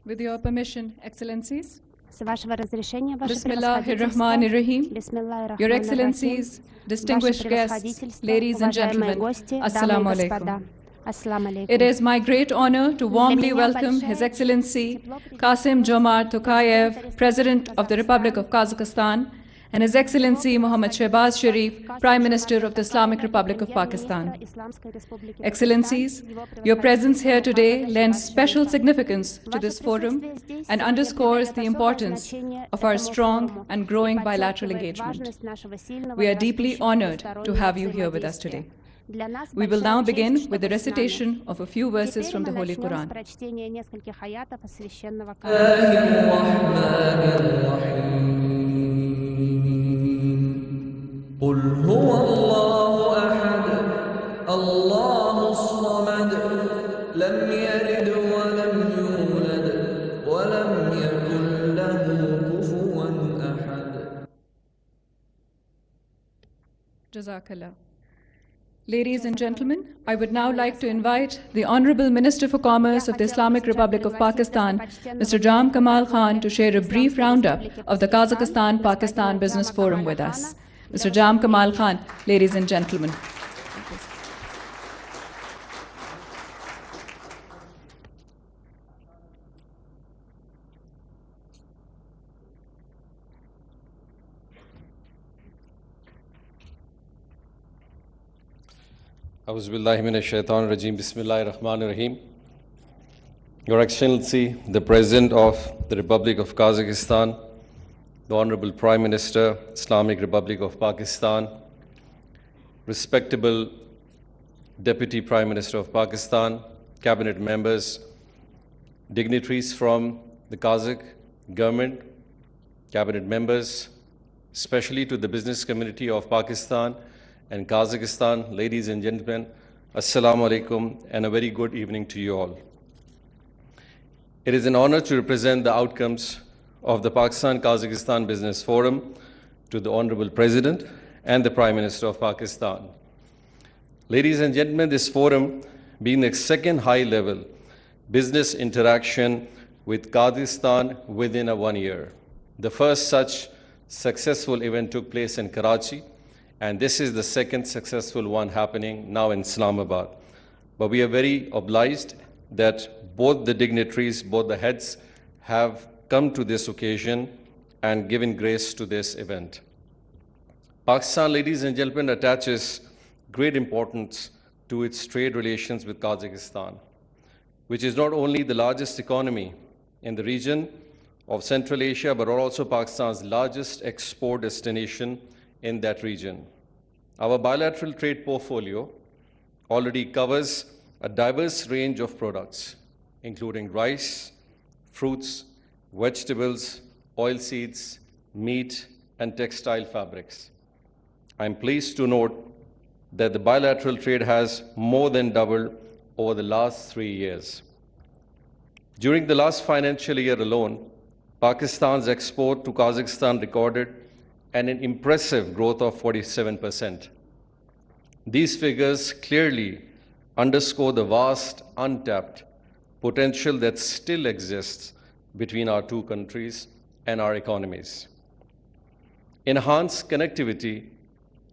With your permission, Excellencies. С вашего разрешения, ваше Bismillahirrahmanirrahim. Your Excellencies, distinguished guests, ladies and gentlemen, Assalamu alaikum. It is my great honor to warmly welcome His Excellency Kasim-Jomart Tokayev, President of the Republic of Kazakhstan, and His Excellency Muhammad Shehbaz Sharif, Prime Minister of the Islamic Republic of Pakistan. Excellencies, your presence here today lends special significance to this forum and underscores the importance of our strong and growing bilateral engagement. We are deeply honored to have you here with us today. We will now begin with the recitation of a few verses from the Holy Quran. قل هو الله أحد الله الصمد لم يلد ولم يولد ولم يكن له كفوا أحد. Jazakallah. Ladies and gentlemen, I would now like to invite the Honorable Minister for Commerce of the Islamic Republic of Pakistan, Mr. Jam Kamal Khan, to share a brief roundup of the Kazakhstan-Pakistan Business Forum with us. Mr. Jam Kamal Khan, ladies and gentlemen. A'udhu billahi minash shaitanir rajeem. Bismillahir rahmanir rahim. Your Excellency, the President of the Republic of Kazakhstan, the Honorable Prime Minister, Islamic Republic of Pakistan, respectable Deputy Prime Minister of Pakistan, cabinet members, dignitaries from the Kazakh government, cabinet members, especially to the business community of Pakistan and Kazakhstan, ladies and gentlemen, Assalamu alaikum, and a very good evening to you all. It is an honor to represent the outcomes of the Pakistan-Kazakhstan Business Forum to the Honorable President and the Prime Minister of Pakistan. Ladies and gentlemen, this forum being the second high-level business interaction with Kazakhstan within a 1 year. The first such successful event took place in Karachi, and this is the second successful one happening now in Islamabad. But we are very obliged that both the dignitaries, both the heads, have come to this occasion and given grace to this event. Pakistan, ladies and gentlemen, attaches great importance to its trade relations with Kazakhstan, which is not only the largest economy in the region of Central Asia, but also Pakistan's largest export destination in that region. Our bilateral trade portfolio already covers a diverse range of products, including rice, fruits, vegetables, oilseeds, meat, and textile fabrics. I'm pleased to note that the bilateral trade has more than doubled over the last 3 years. During the last financial year alone, Pakistan's export to Kazakhstan recorded an impressive growth of 47%. These figures clearly underscore the vast, untapped potential that still exists between our two countries and our economies. Enhanced connectivity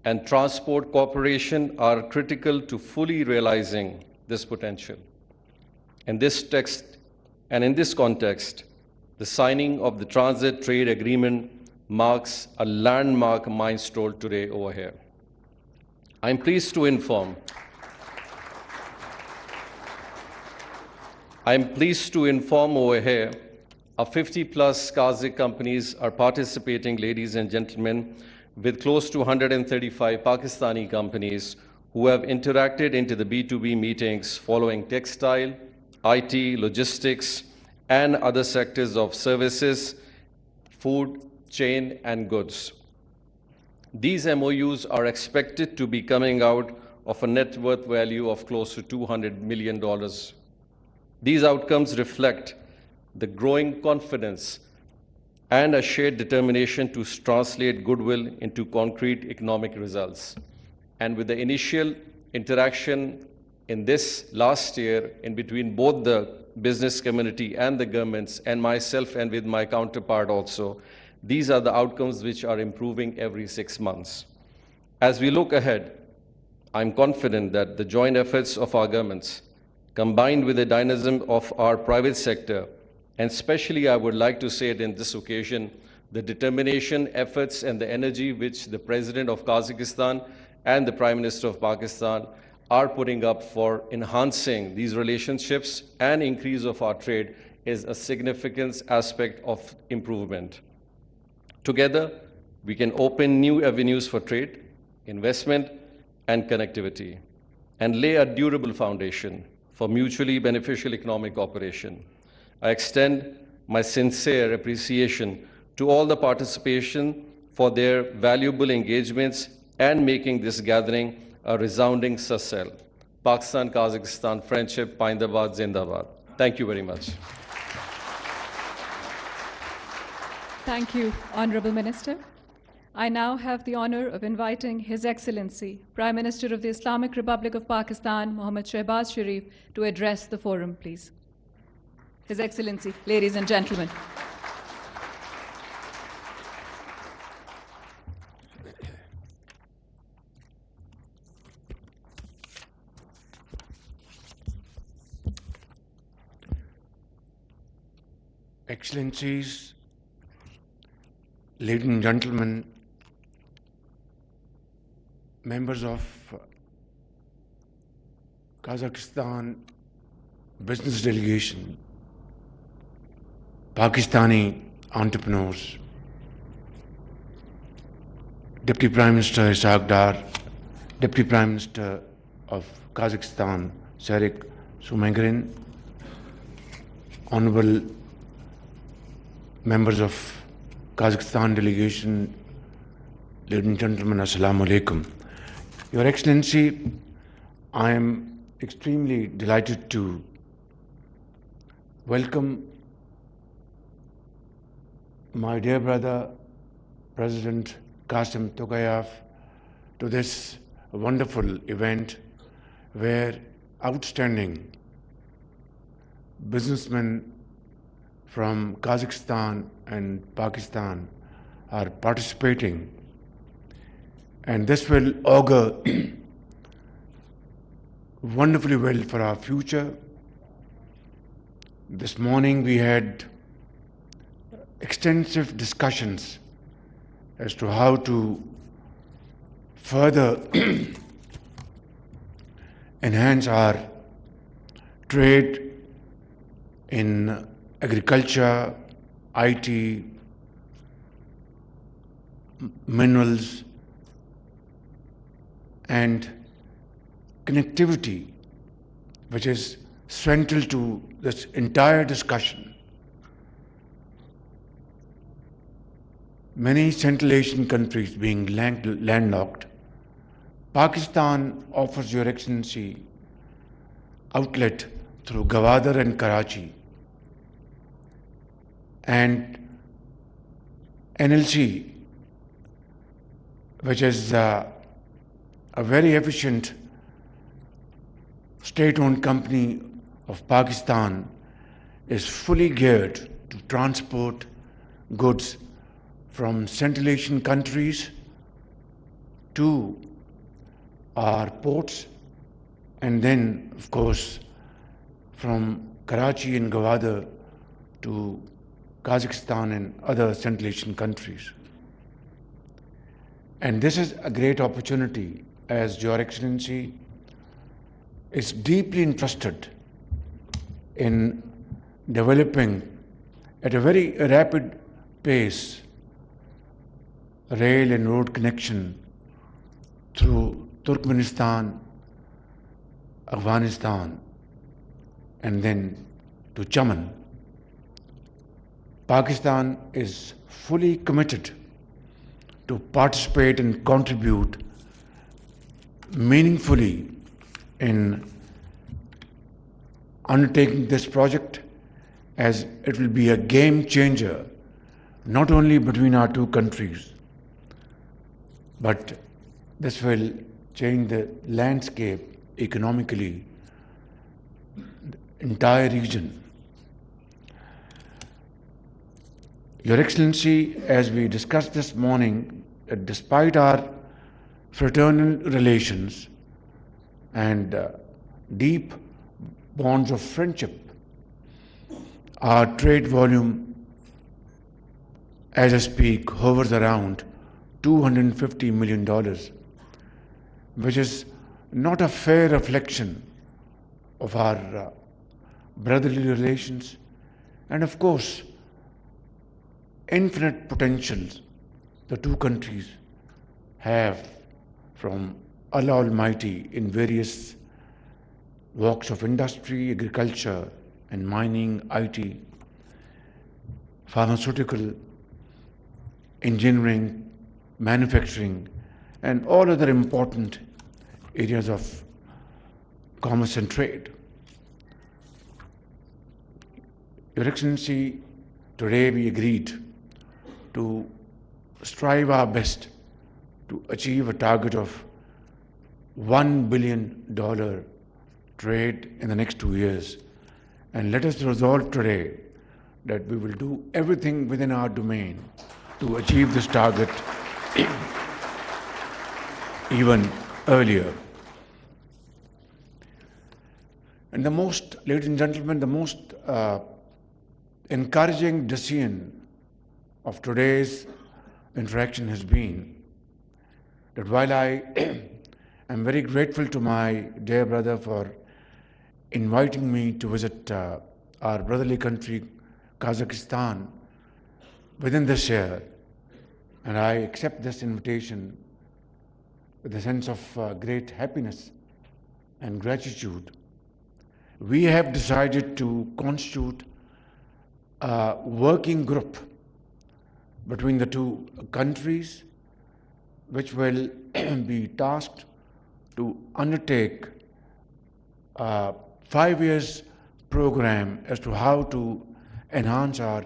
and transport cooperation are critical to fully realizing this potential. In this context, the signing of the Transit Trade Agreement marks a landmark milestone today over here. I'm pleased to inform over here, 50+ Kazakh companies are participating, ladies and gentlemen, with close to 135 Pakistani companies who have interacted into the B2B meetings following textile, IT, logistics, and other sectors of services, food, chain, and goods. These MOUs are expected to be coming out of a net worth value of close to $200 million. These outcomes reflect the growing confidence and a shared determination to translate goodwill into concrete economic results. And with the initial interaction in this last year in between both the business community and the governments and myself and with my counterpart also, these are the outcomes which are improving every 6 months. As we look ahead, I'm confident that the joint efforts of our governments, combined with the dynamism of our private sector, and especially I would like to say it in this occasion, the determination, efforts, and the energy which the President of Kazakhstan and the Prime Minister of Pakistan are putting up for enhancing these relationships and increase of our trade is a significant aspect of improvement. Together, we can open new avenues for trade, investment, and connectivity, and lay a durable foundation for mutually beneficial economic cooperation. I extend my sincere appreciation to all the participation for their valuable engagements and making this gathering a resounding success. Pakistan, Kazakhstan, friendship, Paindabad, Zindabad. Thank you very much. Thank you, Honorable Minister. I now have the honor of inviting His Excellency, Prime Minister of the Islamic Republic of Pakistan, Mohammad Shehbaz Sharif, to address the forum, please. His Excellency, ladies and gentlemen. Excellencies, ladies and gentlemen, members of Kazakhstan business delegation, Pakistani entrepreneurs, Deputy Prime Minister Ishaq Dar, Deputy Prime Minister of Kazakhstan, Sarik Sumangrin, Honorable members of Kazakhstan delegation, ladies and gentlemen, Assalamu alaikum. Your Excellency, I am extremely delighted to welcome my dear brother, President Qasim Tokayev, to this wonderful event where outstanding businessmen from Kazakhstan and Pakistan are participating, and this will augur wonderfully well for our future. This morning we had extensive discussions as to how to further enhance our trade in agriculture, IT, minerals, and connectivity, which is central to this entire discussion. Many Central Asian countries being landlocked, Pakistan offers Your Excellency outlet through Gwadar and Karachi, and NLC, which is a very efficient state-owned company of Pakistan, is fully geared to transport goods from Central Asian countries to our ports, and then, of course, from Karachi and Gwadar to Kazakhstan and other Central Asian countries. And this is a great opportunity, as Your Excellency is deeply interested in developing at a very rapid pace rail and road connection through Turkmenistan, Afghanistan, and then to Chaman. Pakistan is fully committed to participate and contribute meaningfully in undertaking this project, as it will be a game changer not only between our two countries, but this will change the landscape economically entire region. Your Excellency, as we discussed this morning, despite our fraternal relations and deep bonds of friendship, our trade volume, as I speak, hovers around $250 million, which is not a fair reflection of our brotherly relations and, of course, infinite potentials the two countries have from Allah Almighty in various walks of industry, agriculture and mining, IT, pharmaceutical, engineering, manufacturing, and all other important areas of commerce and trade. Your Excellency, today we agreed to strive our best to achieve a target of $1 billion trade in the next 2 years. And let us resolve today that we will do everything within our domain to achieve this target even earlier. And ladies and gentlemen, the most encouraging decision of today's interaction has been that while I am very grateful to my dear brother for inviting me to visit our brotherly country, Kazakhstan, within this year, and I accept this invitation with a sense of great happiness and gratitude, we have decided to constitute a working group between the two countries, which will be tasked to undertake a 5 years program as to how to enhance our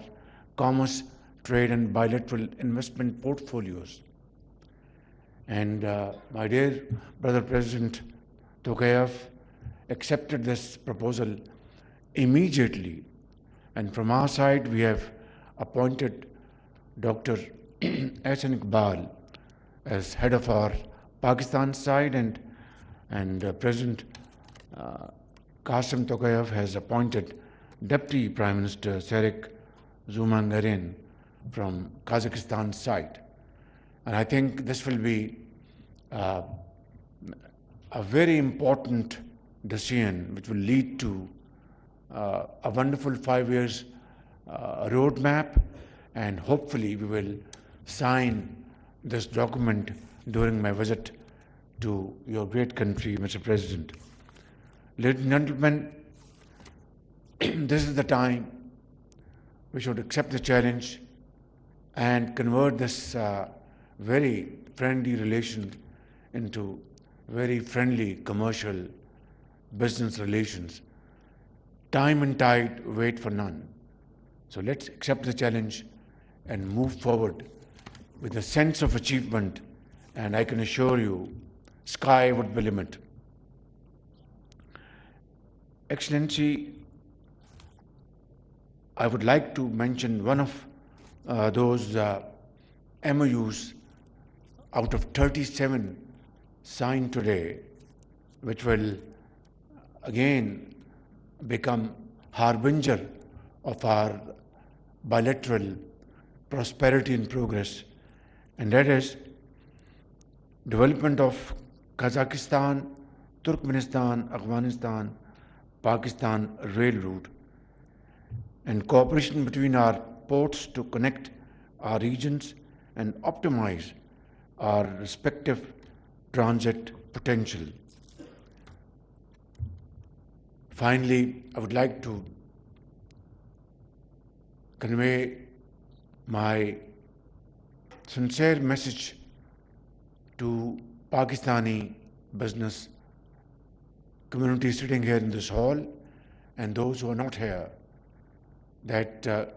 commerce, trade and bilateral investment portfolios. And my dear brother President Tokayev accepted this proposal immediately, and from our side we have appointed Dr. Ahsan Iqbal as head of our Pakistan side, and President Qasim Tokayev has appointed Deputy Prime Minister Sarek Zumangarin from Kazakhstan side. And I think this will be a very important decision which will lead to a wonderful 5 years roadmap, and hopefully we will sign this document during my visit to your great country, Mr. President. Ladies and gentlemen, this is the time we should accept the challenge and convert this very friendly relation into very friendly commercial business relations. Time and tide wait for none. So let's accept the challenge and move forward with a sense of achievement, and I can assure you, sky would be the limit. Excellency, I would like to mention one of those MOUs out of 37 signed today, which will again become harbinger of our bilateral prosperity and progress, and that is development of Kazakhstan, Turkmenistan, Afghanistan, Pakistan rail route, and cooperation between our ports to connect our regions and optimize our respective transit potential. Finally, I would like to convey my sincere message to Pakistani business community sitting here in this hall and those who are not here, that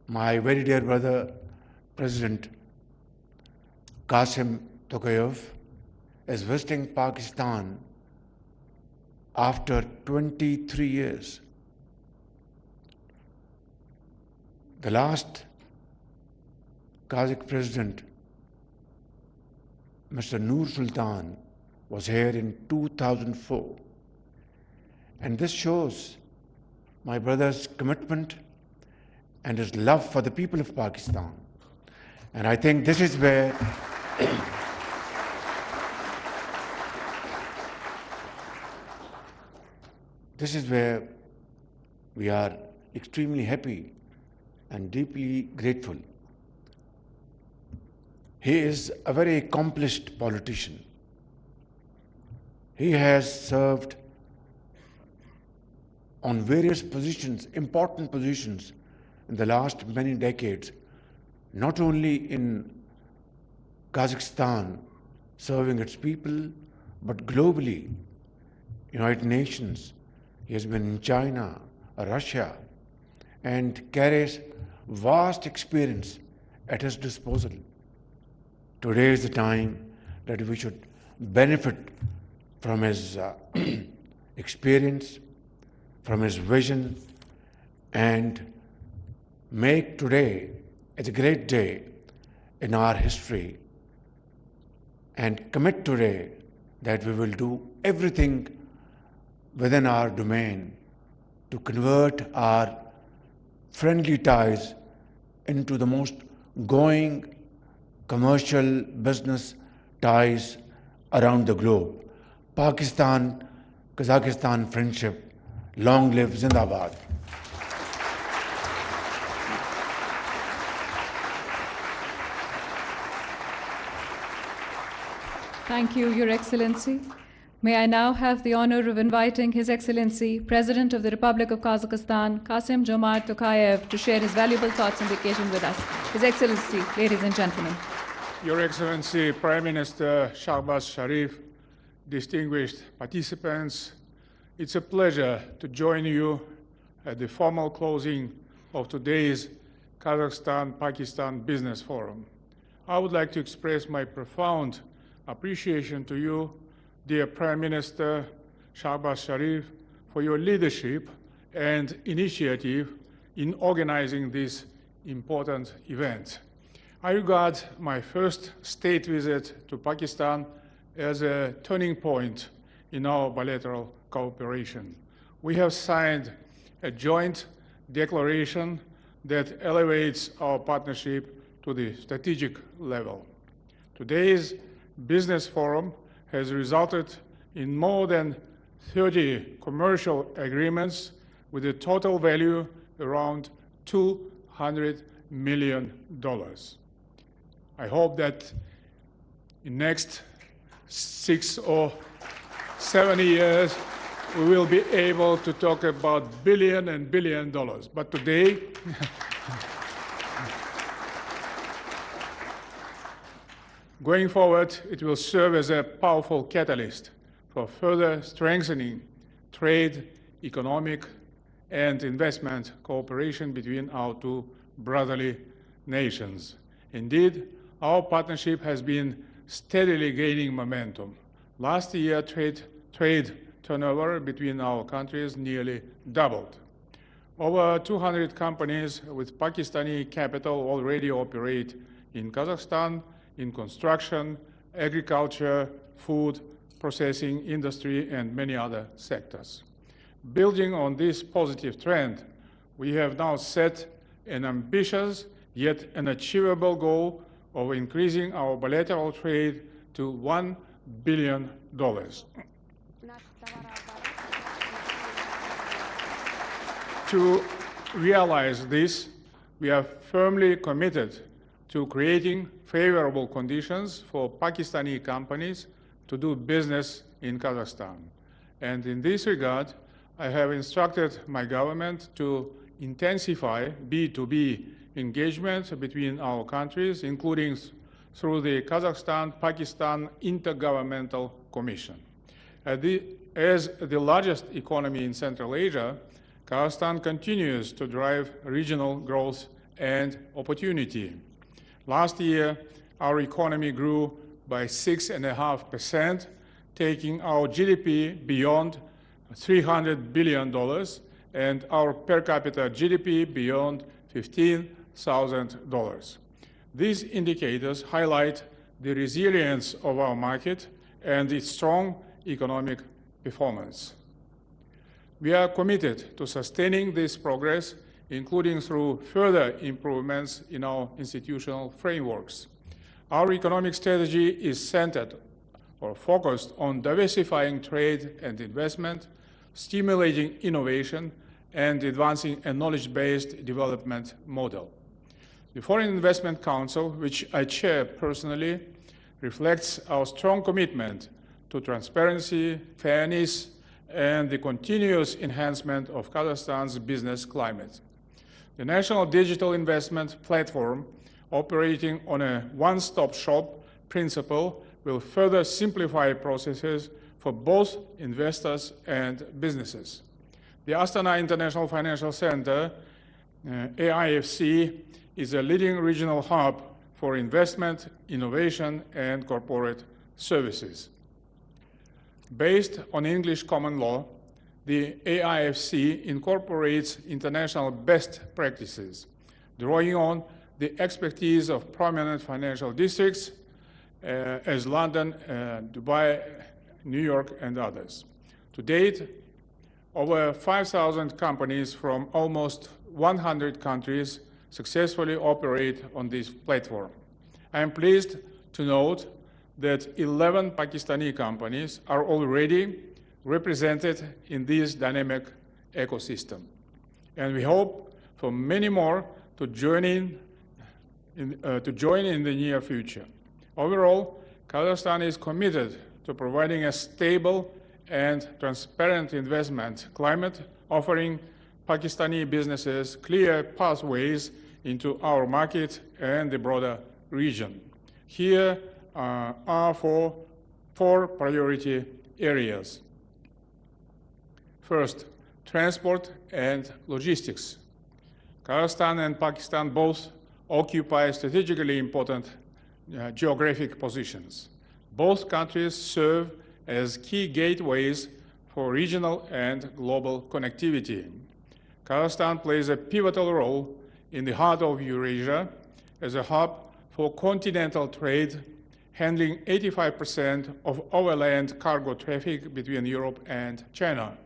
my very dear brother, President Qasim Tokayev, is visiting Pakistan after 23 years. The last Kazakh President, Mr. Nur Sultan, was here in 2004. And this shows my brother's commitment and his love for the people of Pakistan. And I think this is where we are extremely happy and deeply grateful. He is a very accomplished politician. He has served on various positions, important positions, in the last many decades, not only in Kazakhstan, serving its people, but globally, United Nations. He has been in China, Russia, and carries vast experience at his disposal. Today is the time that we should benefit from his experience, from his vision, and make today as a great day in our history, and commit today that we will do everything within our domain to convert our friendly ties into the most going commercial business ties around the globe. Pakistan, Kazakhstan friendship, long live Zindabad. Thank you, Your Excellency. May I now have the honor of inviting His Excellency, President of the Republic of Kazakhstan, Kassym-Jomart Tokayev, to share his valuable thoughts on the occasion with us. His Excellency, ladies and gentlemen. Your Excellency, Prime Minister Shahbaz Sharif, distinguished participants, it's a pleasure to join you at the formal closing of today's Kazakhstan-Pakistan Business Forum. I would like to express my profound appreciation to you, dear Prime Minister Shahbaz Sharif, for your leadership and initiative in organizing this important event. I regard my first state visit to Pakistan as a turning point in our bilateral cooperation. We have signed a joint declaration that elevates our partnership to the strategic level. Today's business forum has resulted in more than 30 commercial agreements with a total value around $200 million. I hope that in the next 6 or 7 years, we will be able to talk about billion and billion dollars. But today, going forward, it will serve as a powerful catalyst for further strengthening trade, economic, and investment cooperation between our two brotherly nations. Indeed, our partnership has been steadily gaining momentum. Last year, trade turnover between our countries nearly doubled. Over 200 companies with Pakistani capital already operate in Kazakhstan in construction, agriculture, food, processing industry, and many other sectors. Building on this positive trend, we have now set an ambitious yet an achievable goal of increasing our bilateral trade to $1 billion. To realize this, we are firmly committed to creating favorable conditions for Pakistani companies to do business in Kazakhstan. And in this regard, I have instructed my government to intensify B2B engagement between our countries, including through the Kazakhstan-Pakistan Intergovernmental Commission. As the largest economy in Central Asia, Kazakhstan continues to drive regional growth and opportunity. Last year, our economy grew by 6.5%, taking our GDP beyond $300 billion, and our per capita GDP beyond $15,000. These indicators highlight the resilience of our market and its strong economic performance. We are committed to sustaining this progress, including through further improvements in our institutional frameworks. Our economic strategy is centered or focused on diversifying trade and investment, stimulating innovation, and advancing a knowledge-based development model. The Foreign Investment Council, which I chair personally, reflects our strong commitment to transparency, fairness, and the continuous enhancement of Kazakhstan's business climate. The National Digital Investment Platform, operating on a one-stop shop principle, will further simplify processes for both investors and businesses. The Astana International Financial Center, AIFC, is a leading regional hub for investment, innovation, and corporate services. Based on English common law, the AIFC incorporates international best practices, drawing on the expertise of prominent financial districts as London, Dubai, New York, and others. To date, over 5,000 companies from almost 100 countries successfully operate on this platform. I am pleased to note that 11 Pakistani companies are already represented in this dynamic ecosystem, and we hope for many more to join in the near future. Overall, Kazakhstan is committed to providing a stable and transparent investment climate, offering Pakistani businesses clear pathways into our market and the broader region. Here are four priority areas. First, transport and logistics. Kazakhstan and Pakistan both occupy strategically important geographic positions. Both countries serve as key gateways for regional and global connectivity. Kazakhstan plays a pivotal role in the heart of Eurasia as a hub for continental trade, handling 85% of overland cargo traffic between Europe and China.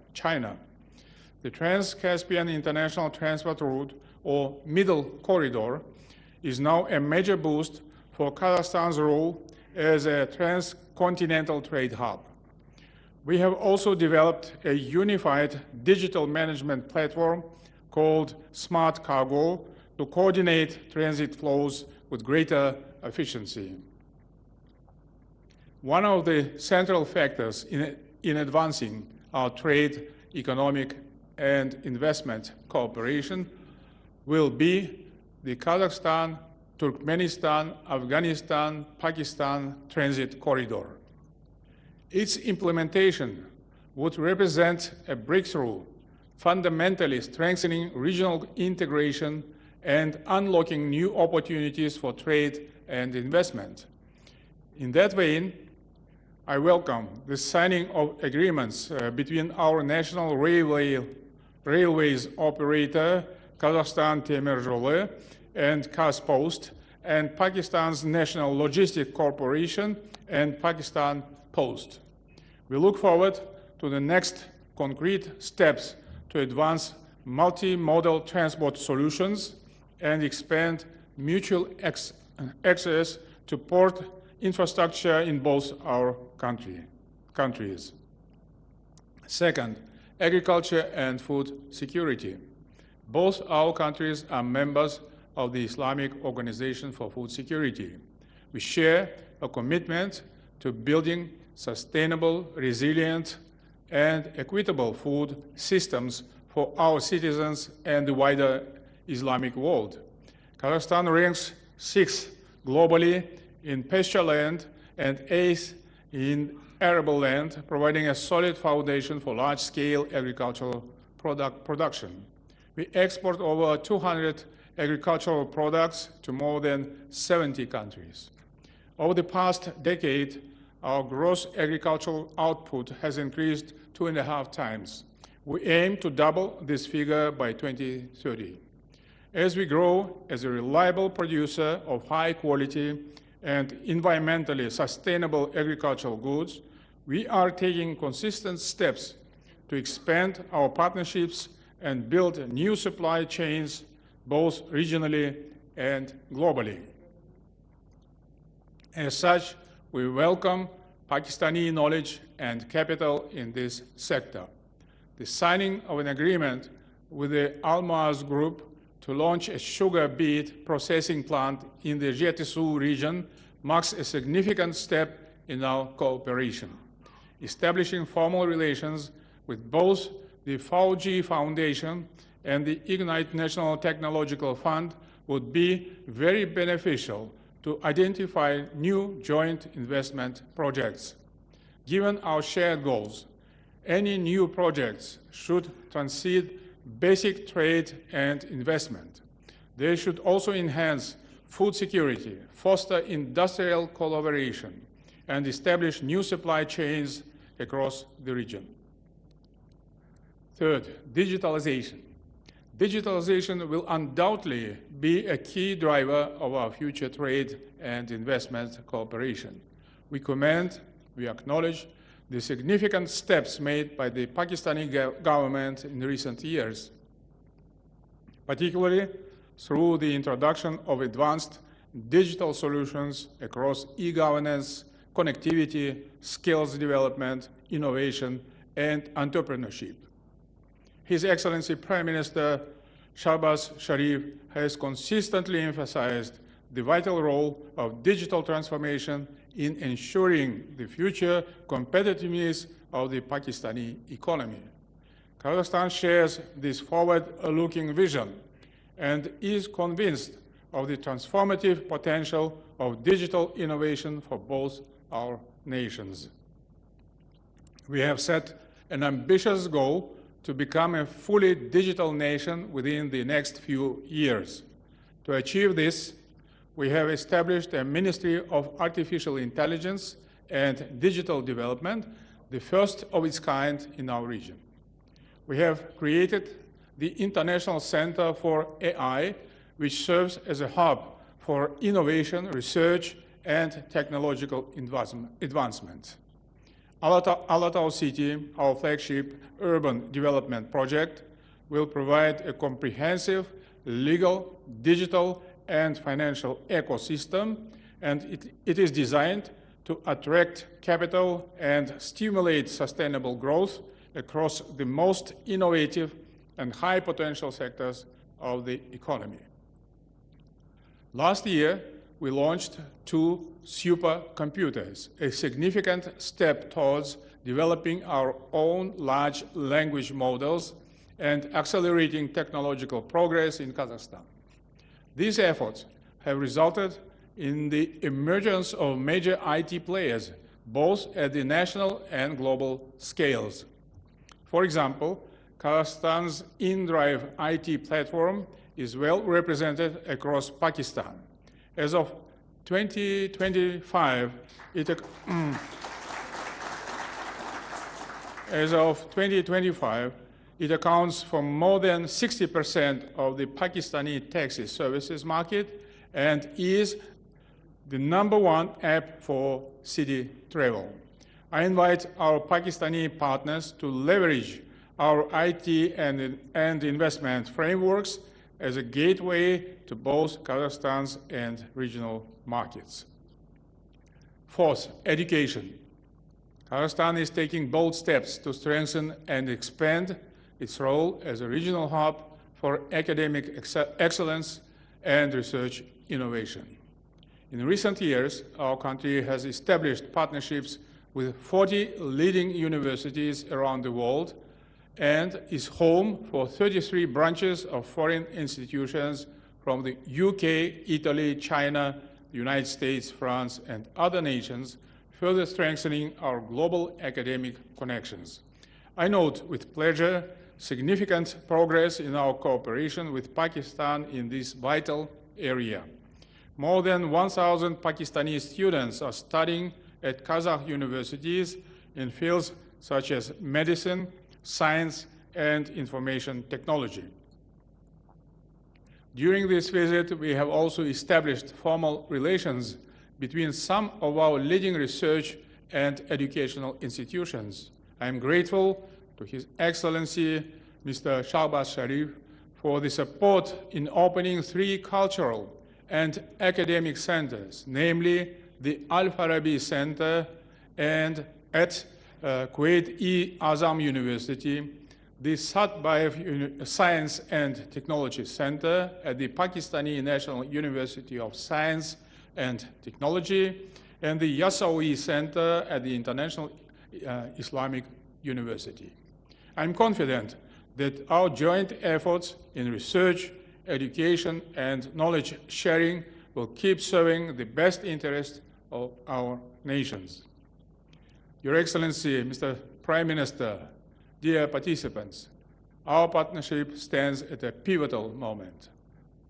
The Trans-Caspian International Transport Route, or Middle Corridor, is now a major boost for Kazakhstan's role as a transcontinental trade hub. We have also developed a unified digital management platform called Smart Cargo to coordinate transit flows with greater efficiency. One of the central factors in advancing our trade, economic, and investment cooperation will be the Kazakhstan, Turkmenistan, Afghanistan, Pakistan transit corridor. Its implementation would represent a breakthrough, fundamentally strengthening regional integration and unlocking new opportunities for trade and investment. In that vein, I welcome the signing of agreements between our national railways operator, Kazakhstan Temir Yolu, and Kazpost, and Pakistan's National Logistic Corporation and Pakistan Post. We look forward to the next concrete steps to advance multimodal transport solutions and expand mutual access to port infrastructure in both our countries. Second, agriculture and food security. Both our countries are members of the Islamic Organization for Food Security. We share a commitment to building sustainable, resilient, and equitable food systems for our citizens and the wider Islamic world. Kazakhstan ranks 6th globally in pasture land and 8th in arable land, providing a solid foundation for large-scale agricultural production. We export over 200 agricultural products to more than 70 countries. Over the past decade, our gross agricultural output has increased 2.5 times. We aim to double this figure by 2030. As we grow as a reliable producer of high quality and environmentally sustainable agricultural goods, we are taking consistent steps to expand our partnerships and build new supply chains both regionally and globally. As such, we welcome Pakistani knowledge and capital in this sector. The signing of an agreement with the Almaz Group to launch a sugar beet processing plant in the Jetissu region marks a significant step in our cooperation. Establishing formal relations with both the FAUG Foundation and the Ignite National Technological Fund would be very beneficial to identify new joint investment projects. Given our shared goals, any new projects should transcend basic trade and investment. They should also enhance food security, foster industrial collaboration, and establish new supply chains across the region. Third, digitalization. Digitalization will undoubtedly be a key driver of our future trade and investment cooperation. We acknowledge the significant steps made by the Pakistani government in recent years, particularly through the introduction of advanced digital solutions across e-governance, connectivity, skills development, innovation, and entrepreneurship. His Excellency Prime Minister Shahbaz Sharif has consistently emphasized the vital role of digital transformation in ensuring the future competitiveness of the Pakistani economy. Kazakhstan shares this forward-looking vision and is convinced of the transformative potential of digital innovation for both our nations. We have set an ambitious goal to become a fully digital nation within the next few years. To achieve this, we have established a Ministry of Artificial Intelligence and Digital Development, the first of its kind in our region. We have created the International Center for AI, which serves as a hub for innovation, research, and technological advancement. Alatau City, our flagship urban development project, will provide a comprehensive legal, digital, and financial ecosystem, and it is designed to attract capital and stimulate sustainable growth across the most innovative and high potential sectors of the economy. Last year, we launched 2 supercomputers, a significant step towards developing our own large language models and accelerating technological progress in Kazakhstan. These efforts have resulted in the emergence of major IT players, both at the national and global scales. For example, Kazakhstan's InDrive IT platform is well represented across Pakistan. As of 2025, it accounts for more than 60% of the Pakistani taxi services market and is the #1 app for city travel. I invite our Pakistani partners to leverage our IT and investment frameworks as a gateway to both Kazakhstan's and regional markets. Fourth, education. Kazakhstan is taking bold steps to strengthen and expand its role as a regional hub for academic excellence and research innovation. In recent years, our country has established partnerships with 40 leading universities around the world and is home for 33 branches of foreign institutions from the UK, Italy, China, the United States, France, and other nations, further strengthening our global academic connections. I note with pleasure significant progress in our cooperation with Pakistan in this vital area. More than 1,000 Pakistani students are studying at Kazakh universities in fields such as medicine, science, and information technology. During this visit, we have also established formal relations between some of our leading research and educational institutions. I am grateful to His Excellency, Mr. Shahbaz Sharif, for the support in opening 3 cultural and academic centers, namely the Al-Farabi Center and at Kuwait-e-Azam University, the Satbayev Science and Technology Center at the Pakistani National University of Science and Technology, and the Yasawi Center at the International Islamic University. I'm confident that our joint efforts in research, education, and knowledge sharing will keep serving the best interests of our nations. Your Excellency, Mr. Prime Minister, dear participants, our partnership stands at a pivotal moment.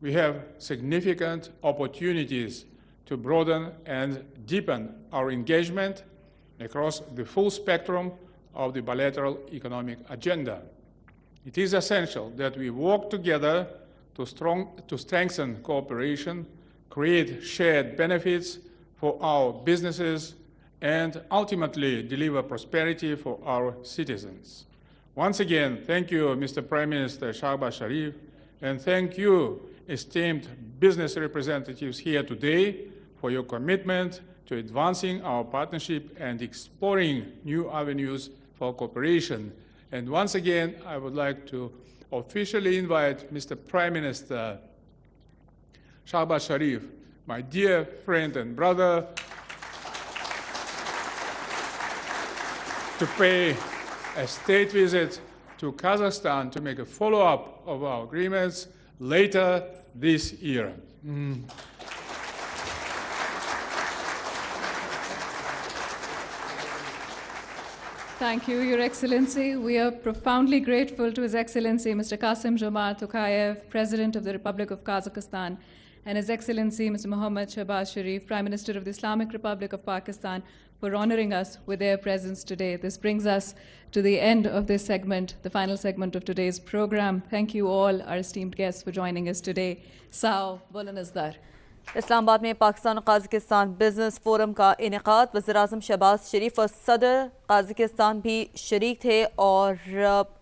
We have significant opportunities to broaden and deepen our engagement across the full spectrum of the bilateral economic agenda. It is essential that we work together to strengthen cooperation, create shared benefits for our businesses, and ultimately deliver prosperity for our citizens. Once again, thank you, Mr. Prime Minister Shahbaz Sharif, and thank you, esteemed business representatives here today, for your commitment to advancing our partnership and exploring new avenues for cooperation. And once again, I would like to officially invite Mr. Prime Minister Shahbaz Sharif, my dear friend and brother, to pay a state visit to Kazakhstan to make a follow-up of our agreements later this year. Thank you, Your Excellency. We are profoundly grateful to His Excellency Mr. Kasim Jomart Tokayev, President of the Republic of Kazakhstan, and His Excellency Mr. Mohammad Shahbaz Sharif, Prime Minister of the Islamic Republic of Pakistan, for honoring us with their presence today. This brings us to the end of this segment, the final segment of today's program. Thank you all, our esteemed guests, for joining us today. Sao, Bolan Azdar. اسلام آباد میں پاکستان اور Kazakhstan business forum کا انعقاد، وزیراعظم شہباز شریف اور صدر Kazakhstan بھی شریک تھے اور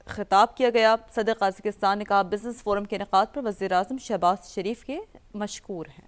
خطاب کیا گیا۔ صدر قازقستان نے کہا بزنس فورم کے انعقاد پر وزیراعظم شہباز شریف کے مشکور ہیں۔